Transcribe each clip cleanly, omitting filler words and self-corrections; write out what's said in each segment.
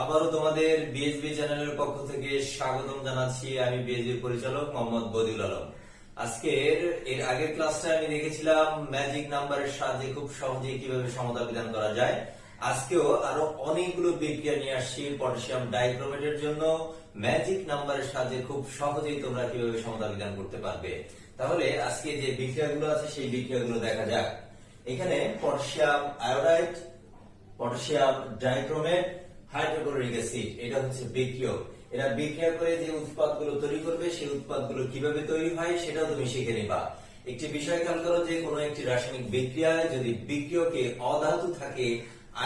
আবারও তোমাদের B.S.B চ্যানেলের পক্ষ থেকে স্বাগতম জানাচ্ছি। আমি B.S.B পরিচালক মোহাম্মদ বদিউল আলম। আজকের এর আগের ক্লাসটা আমি দেখেছিলাম ম্যাজিক নাম্বারের সাহায্যে খুব সহজেই কিভাবে সমতা বিধান করা যায়। আজকেও আরো অনেকগুলো বিক্রিয়া নিয়ে আসছি পটাশিয়াম ডাইক্রোমেটের জন্য। ম্যাজিক নাম্বারের সাহায্যে খুব সহজেই তোমরা কিভাবে সমতা বিধান করতে পারবে। তাহলে আজকে যে বিক্রিয়াগুলো আছে সেই বিক্রিয়াগুলো দেখা যাক। এখানে potassium iodide, potassium dichromate, hydrochloric acid, এটা হচ্ছে বিক্রিয়ক। এরা বিক্রিয়া করে যে উৎপাদগুলো তৈরি করবে সেই উৎপাদগুলো কিভাবে তৈরি হয় সেটাও তুমি শিখে নিবা। একটি বিষয় খেয়াল করো যে কোনো একটি রাসায়নিক বিক্রিয়ায় যদি বিক্রিয়কে অধাতু থাকে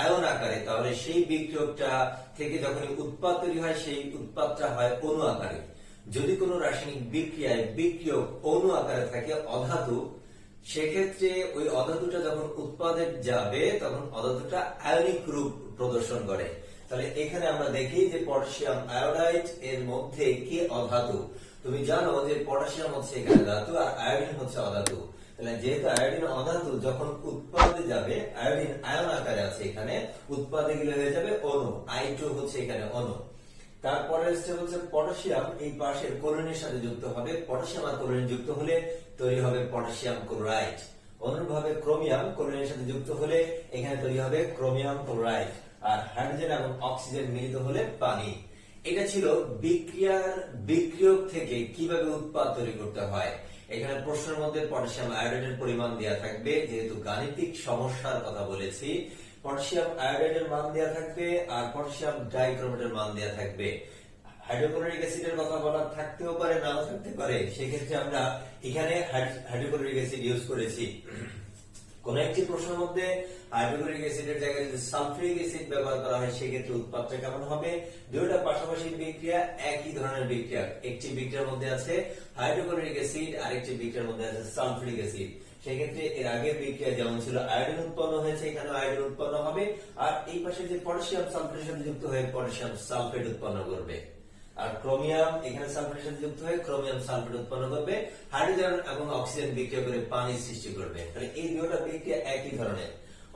আয়ন আকারে, তাহলে সেই বিক্রিয়কটা থেকে যখন উৎপাদ তৈরি হয় সেই উৎপাদটা হয় অণু আকারে। যদি কোনো রাসায়নিক বিক্রিয়ায় বিক্রিয়ক অণু আকারে থাকে অধাতু, সেক্ষেত্রে ওই অধাতুটা যখন উৎপাদে যাবে তখন অধাতুটা আয়নিক রূপ প্রদর্শন করে। তাহলে এখানে আমরা দেখি যে পটাশিয়াম আয়োডাইড এর মধ্যে কি অধাতু। তুমি জানো যে পটাশিয়াম হচ্ছে এখানে ধাতু আর আয়োডিন হচ্ছে অধাতু। তাহলে যেহেতু আয়োডিন অধাতু, যখন উৎপাদে যাবে আয়োডিন আয়ন আকারে আছে, এখানে উৎপাদে গেলে হয়ে যাবে অণু, I2 হচ্ছে এখানে অণু। তারপরে স্টেপ হচ্ছে পটাশিয়াম এই পাশের ক্লোরিনের সাথে যুক্ত হবে। পটাশিয়াম আর ক্লোরিন যুক্ত হলে তৈরি হবে পটাশিয়াম ক্লোরাইড। অনুরূপভাবে ক্রোমিয়াম ক্লোরিনের সাথে যুক্ত হলে এখানে তৈরি হবে ক্রোমিয়াম ক্লোরাইড। আর হাইড্রোজেন এবং অক্সিজেন মিলিত হলে পানি। এটা ছিল বিক্রিয়ক থেকে কিভাবে উৎপাদ তৈরি করতে হয়। এখানে প্রশ্নের মধ্যে পটাশিয়াম আয়োডাইডের পরিমাণ দেওয়া থাকবে, যেহেতু গাণিতিক সমস্যার কথা বলেছি। পটাশিয়াম আয়োডাইডের মান দেওয়া থাকবে আর পটাশিয়াম ডাইক্রোমেটের মান দেওয়া থাকবে। হাইড্রোক্লোরিক অ্যাসিডের কথা বলা থাকতেও পারে, নাও থাকতে পারে। সেক্ষেত্রে আমরা এখানে হাইড্রোক্লোরিক অ্যাসিড ইউজ করেছি। কোন একটি প্রশ্নের মধ্যে হাইড্রোক্লোরিক অ্যাসিডের জায়গায় যদি সালফিউরিক অ্যাসিড ব্যবহার করা হয় সেক্ষেত্রে উৎপাদটা কেমন হবে। দুইটা পাশাপাশি বিক্রিয়া, একই ধরনের বিক্রিয়া। একটি বিক্রিয়ার মধ্যে আছে হাইড্রোক্লোরিক অ্যাসিড আর একটি বিক্রিয়ার মধ্যে আছে সালফিউরিক অ্যাসিড। সেক্ষেত্রে এর আগের বিক্রিয়া যেমন ছিল আয়োডিন উৎপন্ন হয়েছে, এখানে আয়োডিন উৎপন্ন হবে। আর এই পাশে যে পটাশিয়াম সালফেটের সাথে যুক্ত হয়ে পটাশিয়াম সালফেট উৎপন্ন করবে। আর ক্রোমিয়াম এখানে সালফেটের সাথে যুক্ত হয়ে ক্রোমিয়াম সালফেট উৎপন্ন করবে। হাইড্রোজেন এবং অক্সিজেন বিক্রিয়া করে পানি সৃষ্টি করবে। তাহলে এই দুটো বিক্রিয়া একই ধরনের।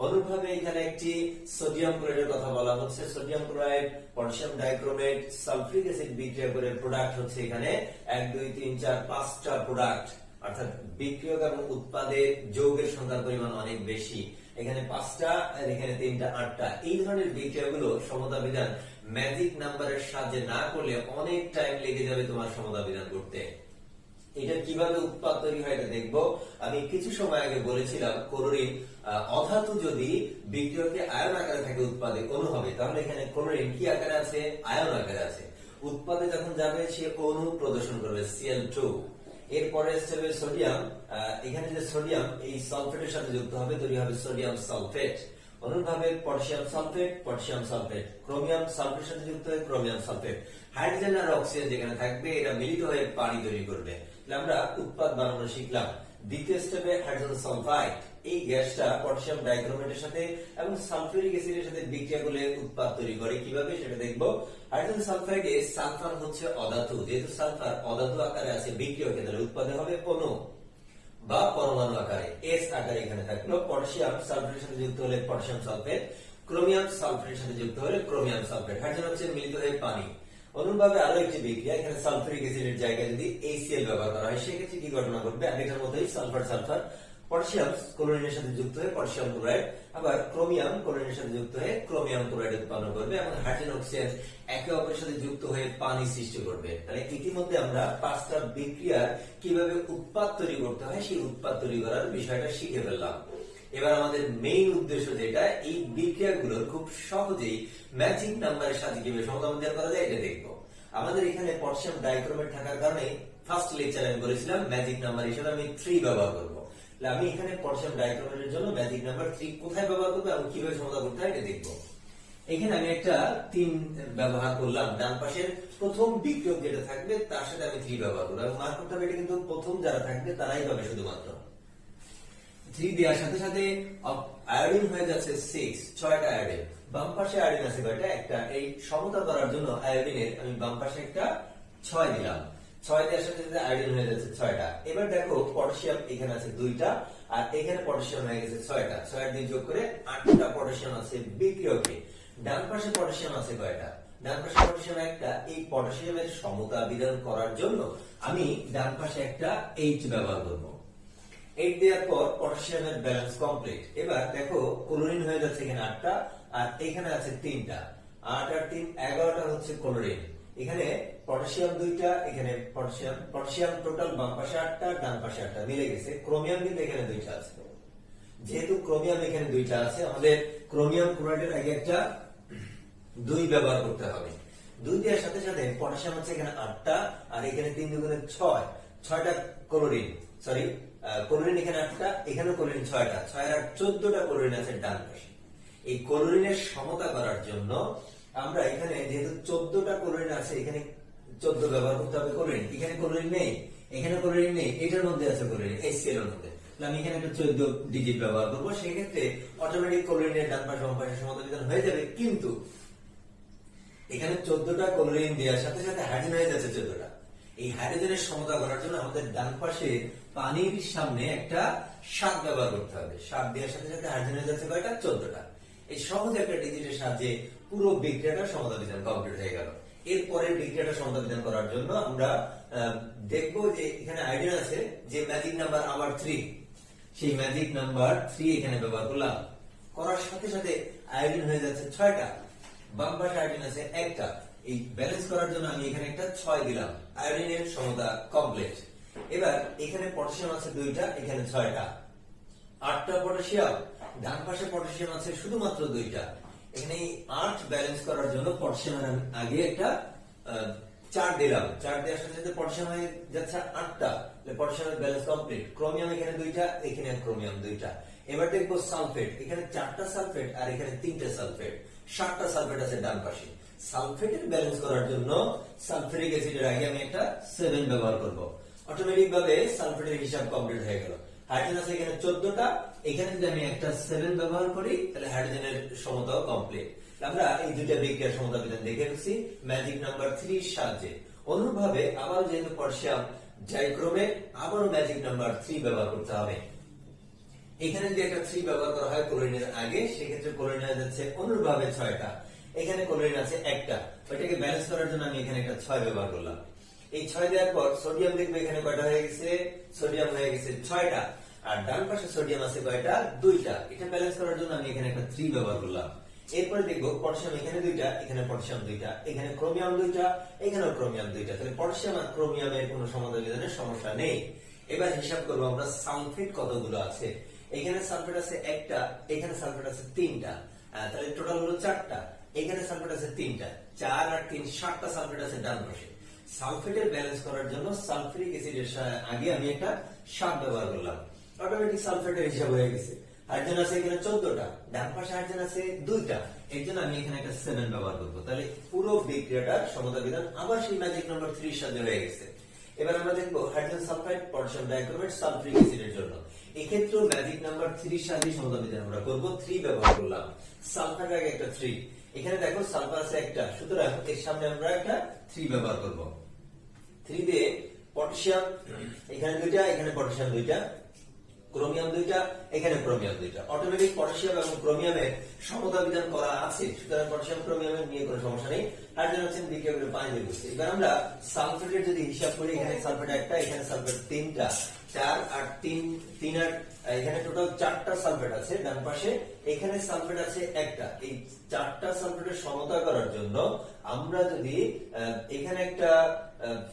অনুরূপভাবে এখানে একটি সোডিয়াম ক্লোরাইডের কথা বলা হচ্ছে। Sodium chloride, potassium dichromate, sulphuric acid বিক্রিয়া করে প্রোডাক্ট হচ্ছে এখানে 1 2 3 4 5টা প্রোডাক্ট। অর্থাৎ বিক্রিয়ক এবং উৎপাদে যৌগের সংখ্যার পরিমাণ অনেক বেশি। এখানে 5টা আর এখানে 3টা 8টা। এই ধরনের বিক্রিয়াগুলো সমতা বিধান ম্যাজিক নাম্বারের সাহায্যে না করলে অনেক টাইম লেগে যাবে তোমার সমতা বিধান করতে। এটা কিভাবে উৎপাদ তৈরি হয় এটা দেখবো। আমি কিছু সময় আগে বলেছিলাম ক্লোরিন অধাতু যদি বিক্রিয়কে আয়ন আকারে থাকে উৎপাদে অণু হবে, তাহলে এখানে ক্লোরিন কি আকারে আছে? আয়ন আকারে আছে। উৎপাদে যখন যাবে সে অণু প্রদর্শন করবে Cl2। এরপরে স্টেপে সোডিয়াম, এখানে যে সোডিয়াম এই সালফেটের সাথে যুক্ত হবে তৈরি হবে সোডিয়াম সালফেট। অনুরূপভাবে potassium sulphate, potassium sulphate, chromium সালফেটের সাথে যুক্ত হয়ে ক্রোমিয়াম সালফেট। হাইড্রোজেন আর অক্সিজেন যেখানে থাকবে এরা মিলিত হয়ে পানি তৈরি করবে। আমরা উৎপাদ বানানো শিখলাম। দ্বিতীয় স্টেপে হাইড্রোজেন সালফাইড, এই গ্যাসটা পটাশিয়াম ডাইক্রোমেটের সাথে এবং সালফিউরিক অ্যাসিডের সাথে বিক্রিয়া করে উৎপাদ তৈরি করে। কিভাবে সেটা দেখবো। হাইড্রোজেন সালফাইডে সালফার হচ্ছে অধাতু, যেহেতু সালফার অধাতু আকারে আছে বিক্রিয়কে, তাহলে উৎপাদে হবে অণু বা পরমাণু আকারে, S আকারে এখানে থাকলো। পটাশিয়াম সালফেটের সাথে যুক্ত হলে পটাশিয়াম সালফেট, ক্রোমিয়াম সালফেটের সাথে যুক্ত হলে ক্রোমিয়াম সালফেট, হাইড্রোজেন অক্সিজেন মিলিত হয়ে পানি। অনুরূপভাবে আরো একটি বিক্রিয়া, এখানে সালফিউরিক অ্যাসিডের জায়গায় যদি HCl ব্যবহার করা হয় সেক্ষেত্রে কি ঘটনা ঘটবে? আগেকার মতোই সালফার সালফার, পটাশিয়াম ক্লোরিনের সাথে যুক্ত হয়ে পটাশিয়াম ক্লোরাইড, আবার ক্রোমিয়াম ক্লোরিনের সাথে যুক্ত হয়ে ক্রোমিয়াম ক্লোরাইড উৎপন্ন করবে এবং হাইড্রোজেন অক্সিজেন একে অপরের সাথে যুক্ত হয়ে পানি সৃষ্টি করবে। তাহলে ইতিমধ্যে আমরা 5টা বিক্রিয়ার কিভাবে উৎপাদ তৈরি করতে হয় সেই উৎপাদ তৈরি করার বিষয়টা শিখে ফেললাম। এবার আমাদের মেইন উদ্দেশ্য যেটা, এই বিক্রিয়াগুলোর খুব সহজেই ম্যাজিক নাম্বারের সাথে কিভাবে সমতা বিধান করা যায় এটা দেখবো। আমাদের এখানে পটাশিয়াম ডাইক্রোমেট থাকার কারণে ফার্স্ট লেকচারে আমি বলেছিলাম ম্যাজিক নাম্বার হিসেবে আমি 3 ব্যবহার করবো। আমি এখানে পটাশিয়াম ডাইক্রোমেটের জন্য ম্যাজিক নাম্বার 3 কোথায় ব্যবহার করবো এবং কিভাবে সমতা করতে হয় এটা দেখবো। এখানে আমি একটা 3 ব্যবহার করলাম। ডান পাশের প্রথম বিক্রিয়ক যেটা থাকবে তার সাথে আমি 3 ব্যবহার করবো এবং মার্ক করতে হবে এটা কিন্তু প্রথম যারা থাকবে তারাই পাবে শুধুমাত্র। 3 দেওয়ার সাথে সাথে আয়োডিন হয়ে যাচ্ছে 6টা আয়োডিন। বাম পাশে আয়োডিন আছে কয়টা? একটা। এই সমতা করার জন্য আয়োডিনের আমি বাম পাশে একটা 6 দিলাম। 6 দেওয়ার সাথে সাথে আয়োডিন হয়ে যাচ্ছে 6টা। এবার দেখো পটাশিয়াম এখানে আছে 2টা আর এখানে পটাশিয়াম হয়ে গেছে 6টা। 6 দিয়ে যোগ করে 8টা পটাশিয়াম আছে বিক্রিয়কে। ডান পাশে পটাশিয়াম আছে কয়টা? ডান পাশে পটাশিয়াম একটা, এই পটাশিয়ামের সমতা বিধান করার জন্য আমি ডান পাশে একটা H ব্যবহার করব। H দেওয়ার পর পটাশিয়ামের ব্যালেন্স কমপ্লিট। এবার দেখো ক্লোরিন হয়ে যাচ্ছে এখানে 8টা, আর এখানে আছে 3টা। 8 আর 3 11টা হচ্ছে ক্লোরিন। এখানে পটাশিয়াম 2টা, এখানে পটাশিয়াম টোটাল বাম পাশে 8টা, ডান পাশে 8টা মিলে গেছে। ক্রোমিয়াম কিন্তু এখানে 2টা আছে। যেহেতু ক্রোমিয়াম এখানে 2টা আছে, আমাদের ক্রোমিয়াম ক্লোরাইডের আগে একটা 2 ব্যবহার করতে হবে। 2 দেওয়ার সাথে সাথে পটাশিয়াম হচ্ছে এখানে 8টা, আর এখানে 3 দুগুণে 6, 6টা ক্লোরিন, সরি ক্লোরিন এখানে 8টা, এখানে ক্লোরিন 6টা, 6 আর 14টা ক্লোরিন আছে ডান পাশে। এই ক্লোরিনের সমতা করার জন্য আমরা এখানে যেহেতু 14টা ক্লোরিন আছে, এখানে 14 ব্যবহার করতে হবে ক্লোরিন। এখানে ক্লোরিন নেই, এখানে ক্লোরিন নেই, এটার মধ্যে আছে ক্লোরিন, HCl এর মধ্যে। আমি এখানে একটা 14 ডিজিট ব্যবহার করবো, সেক্ষেত্রে অটোমেটিক ক্লোরিনের ডান পাশে বাম পাশে সমতা বিধান হয়ে যাবে। কিন্তু এখানে 14টা ক্লোরিন দেওয়ার সাথে সাথে হাইড্রোজেন হয়ে যাচ্ছে 14টা। এই হাইড্রোজেনের সমতা করার জন্য আমাদের ডান পাশে পানির সামনে একটা 7 ব্যবহার করতে হবে। 7 দেওয়ার সাথে সাথে হাইড্রোজেন হয়ে যাচ্ছে কয়টা? 14টা। এই সহজ একটা ডিজিটের সাহায্যে পুরো বিক্রিয়াটার সমতা বিধান কমপ্লিট হয়ে গেল। এরপরে বিক্রিয়াটার সমতা বিধান করার জন্য আমরা দেখবো যে এখানে আইডিয়া আছে যে ম্যাজিক নাম্বার আবার 3, সেই ম্যাজিক নাম্বার 3 এখানে ব্যবহার করলাম। করার সাথে সাথে আয়োডিন হয়ে যাচ্ছে 6টা, বাম পাশে আয়োডিন আছে 1টা। এই ব্যালেন্স করার জন্য আমি এখানে একটা 6 দিলাম। আয়োডিনের সমতা কমপ্লিট। এবার এখানে পটাশিয়াম আছে 2টা, এখানে 6টা, 8টা পটাশিয়াম। ডান পাশে পটাশিয়াম আছে শুধুমাত্র 2টা। এখানে এই 8 ব্যালেন্স করার জন্য পটাশিয়ামের আগে একটা 4 দিলাম। 4 দেওয়ার সাথে সাথে পটাশিয়াম হয়ে যাচ্ছে 8টা, পটাশিয়ামের ব্যালেন্স কমপ্লিট। ক্রোমিয়াম এখানে 2টা, এখানে ক্রোমিয়াম 2টা। এবার দেখবো সালফেট, এখানে 4টা সালফেট আর এখানে 3টা সালফেট, 7টা সালফেট আছে ডান পাশে। সালফেটের ব্যালেন্স করার জন্য সালফিউরিক অ্যাসিডের আগে আমি একটা 7 ব্যবহার করব। অটোমেটিক ভাবে সালফেটের হিসাব কমপ্লিট হয়ে গেল। হাইড্রোজেন আছে এখানে 14টা, এখানে যদি আমি একটা 7 ব্যবহার করি তাহলে হাইড্রোজেনের সমতাও কমপ্লিট। আমরা এই দুইটা বিক্রিয়ার সমতা বিধান দেখে ফেলছি ম্যাজিক নাম্বার 3 এর সাহায্যে। অনুরূপভাবে আবার যেহেতু পটাশিয়াম ডাইক্রোমেট, আবারও ম্যাজিক নাম্বার 3 ব্যবহার করতে হবে। এখানে যদি একটা 3 ব্যবহার করা হয় ক্লোরিনের আগে, সেক্ষেত্রে ক্লোরিন হয়ে যাচ্ছে অনুরূপভাবে 6টা। এখানে ক্লোরিন আছে 1টা, ওইটাকে ব্যালেন্স করার জন্য আমি এখানে একটা 6 ব্যবহার করলাম। এই 6 দেওয়ার পর সোডিয়াম দেখবে এখানে কয়টা হয়ে গেছে? সোডিয়াম হয়ে গেছে 6টা, আর ডান পাশে সোডিয়াম আছে কয়টা? 2টা। এটা ব্যালেন্স করার জন্য আমি এখানে একটা 3 ব্যবহার করলাম। এরপরে দেখবো পটাশিয়াম এখানে 2টা, এখানে পটাশিয়াম 2টা, এখানে ক্রোমিয়াম 2টা, এখানেও ক্রোমিয়াম 2টা। তাহলে পটাশিয়াম আর ক্রোমিয়ামের কোনো সমতা বিধানের সমস্যা নেই। এবার হিসাব করবো আমরা সালফেট কতগুলো আছে। এখানে সালফেট আছে 1টা, এখানে সালফেট আছে 3টা, তাহলে টোটাল হলো 4টা। এখানে সালফেট আছে 3টা, 4 আর 3 7টা সালফেট আছে ডান পাশে। সালফেটের ব্যালেন্স করার জন্য সালফিউরিক অ্যাসিডের আগে আমি একটা 7 ব্যবহার করলাম। অটোমেটিক সালফেটের হিসাব হয়ে গেছে। হাইড্রোজেন আছে এখানে 14টা, ডান পাশে হাইড্রোজেন আছে 2টা, এর জন্য আমি এখানে একটা 7 ব্যবহার করব। তাহলে পুরো বিক্রিয়াটার সমতা বিধান আবার সেই ম্যাজিক নাম্বার 3 এর সাথে হয়ে গেছে। এবার আমরা দেখবো hydrogen sulphide, potassium dichromate, sulphuric অ্যাসিডের জন্য। এক্ষেত্রেও ম্যাজিক নাম্বার 3 এর সাথে সমতা বিধান আমরা করব। 3 ব্যবহার করলাম। সালফাইড আগে একটা 3, এখানে দেখো সালফার আছে 1টা, সুতরাং এর সামনে আমরা একটা 3 ব্যবহার করব। 3 দিয়ে পটাশিয়াম এখানে 2টা, এখানে পটাশিয়াম 2টা, ক্রোমিয়াম 2টা, এখানে ক্রোমিয়াম 2টা। অটোমেটিক পটাশিয়াম এবং ক্রোমিয়ামের সমতা বিধান করা আছে, সুতরাং পটাশিয়াম ক্রোমিয়ামের নিয়ে কোনো সমস্যা নেই। হাইড্রোজেন হচ্ছে বিক্রিয়া করে পানি বের করছে। এবার আমরা সালফেটের যদি হিসাব করি, এখানে সালফেট 1টা, এখানে সালফেট 3টা, 4 আর 3 আর এখানে টোটাল 4টা সালফেট আছে ডান পাশে, এখানে সালফেট আছে 1টা। এই 4টা সালফেটের সমতা করার জন্য আমরা যদি এখানে একটা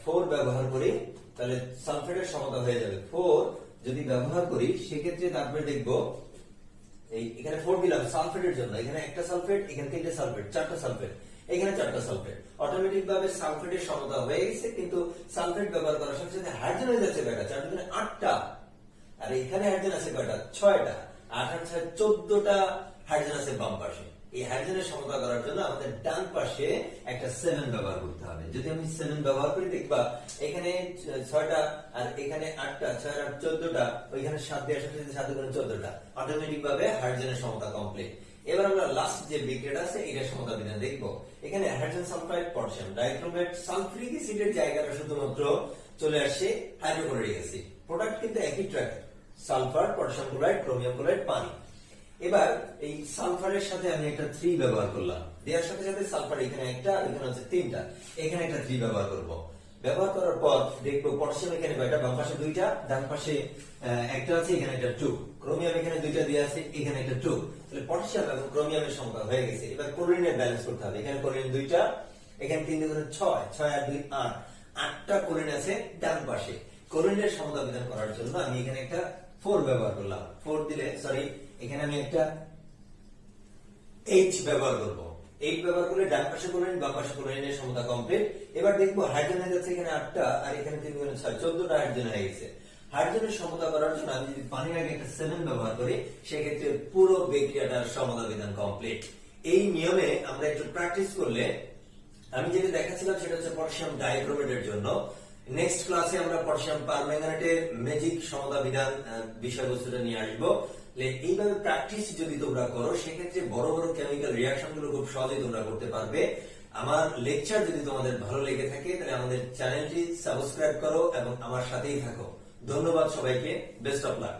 4 ব্যবহার করি তাহলে সালফেটের সমতা হয়ে যাবে। 4 যদি ব্যবহার করি সেক্ষেত্রে তারপরে দেখবো এখানে 4 দিলাম সালফেটের জন্য, এখানে একটা সালফেট, এখানে 3টে সালফেট, 4টা সালফেট, এখানে 4টা সালফেট। অটোমেটিক ভাবে সালফেটের সমতা হয়ে গেছে, কিন্তু সালফেট ব্যবহার করার সাথে সাথে হাইড্রোজেন হয়ে যাচ্ছে কয়টা? 4 দুগুণে 8টা, আর এখানে হাইড্রোজেন আছে কয়টা? 6টা। 8 আর 6 14টা হাইড্রোজেন আছে বাম পাশে। এই হাইড্রোজেনের সমতা করার জন্য আমাদের ডান পাশে একটা 7 ব্যবহার করতে হবে। যদি আমি 7 ব্যবহার করি দেখবা এখানে 6টা আর এখানে 8টা, 6 আর 14টা, ওইখানে 7 দিয়ে সাথে 7 গুণ 14টা। অটোমেটিক ভাবে হাইড্রোজেনের সমতা কমপ্লিট। এবার আমরা লাস্ট যে বিক্রিয়াটা আছে এটার সমতা বিধান দেখবো। এখানে hydrogen sulphide, potassium dichromate, sulphuric অ্যাসিডের জায়গাটা শুধুমাত্র চলে আসছে হাইড্রোক্লোরিক অ্যাসিড। প্রোডাক্ট কিন্তু একই track, sulphur, potassium chloride, chromium chloride, পানি। এবার এই সালফারের সাথে আমি একটা 3 ব্যবহার করলাম। দেওয়ার সাথে সাথে সালফার এখানে একটা আর এখানে হচ্ছে 3টা, এখানে একটা 3 ব্যবহার করব। ব্যবহার করার পর দেখবো পটাশিয়াম এখানে কয়টা, বাম পাশে 2টা, ডান পাশে একটা আছে, এখানে একটা 2, ক্রোমিয়াম এখানে 2টা দেওয়া আছে, এখানে একটা 2, তাহলে পটাশিয়াম এবং ক্রোমিয়ামের সংখ্যা হয়ে গেছে। এবার ক্লোরিনের ব্যালেন্স করতে হবে। এখানে ক্লোরিন 2টা, এখানে 3 2 6, 6 আর 2 8, 8টা ক্লোরিন আছে ডান পাশে। ক্লোরিনের সমতা বিধান করার জন্য আমি এখানে একটা 4 ব্যবহার করলাম। 4 দিলে সরি, এখানে আমি একটা H ব্যবহার করব। 8 ব্যবহার করলে ডান পাশে ক্লোরিন বাম পাশে ক্লোরিনের সমতা কমপ্লিট। এবার দেখবো হাইড্রোজেন হয়ে যাচ্ছে এখানে 8টা আর এখানে 3 গুণ 6, 14টা হাইড্রোজেন হয়ে গেছে। হাইড্রোজেনের সমতা করার জন্য আমি যদি পানির আগে একটা 7 ব্যবহার করি, সেক্ষেত্রে পুরো বিক্রিয়াটার সমতা বিধান কমপ্লিট। এই নিয়মে আমরা একটু প্র্যাকটিস করলে, আমি যেটা দেখাচ্ছিলাম সেটা হচ্ছে পটাশিয়াম ডাইক্রোমেটের জন্য। নেক্সট ক্লাসে আমরা পটাশিয়াম পারম্যাঙ্গানেটের ম্যাজিক সমতা বিধান বিষয়বস্তুটা নিয়ে আসবো। এইভাবে প্র্যাকটিস যদি তোমরা করো, সেক্ষেত্রে বড় বড় কেমিক্যাল রিঅ্যাকশন গুলো খুব সহজেই তোমরা করতে পারবে। আমার লেকচার যদি তোমাদের ভালো লেগে থাকে, তাহলে আমাদের চ্যানেলটি সাবস্ক্রাইব করো এবং আমার সাথেই থাকো। ধন্যবাদ সবাইকে, বেস্ট অফ লাক।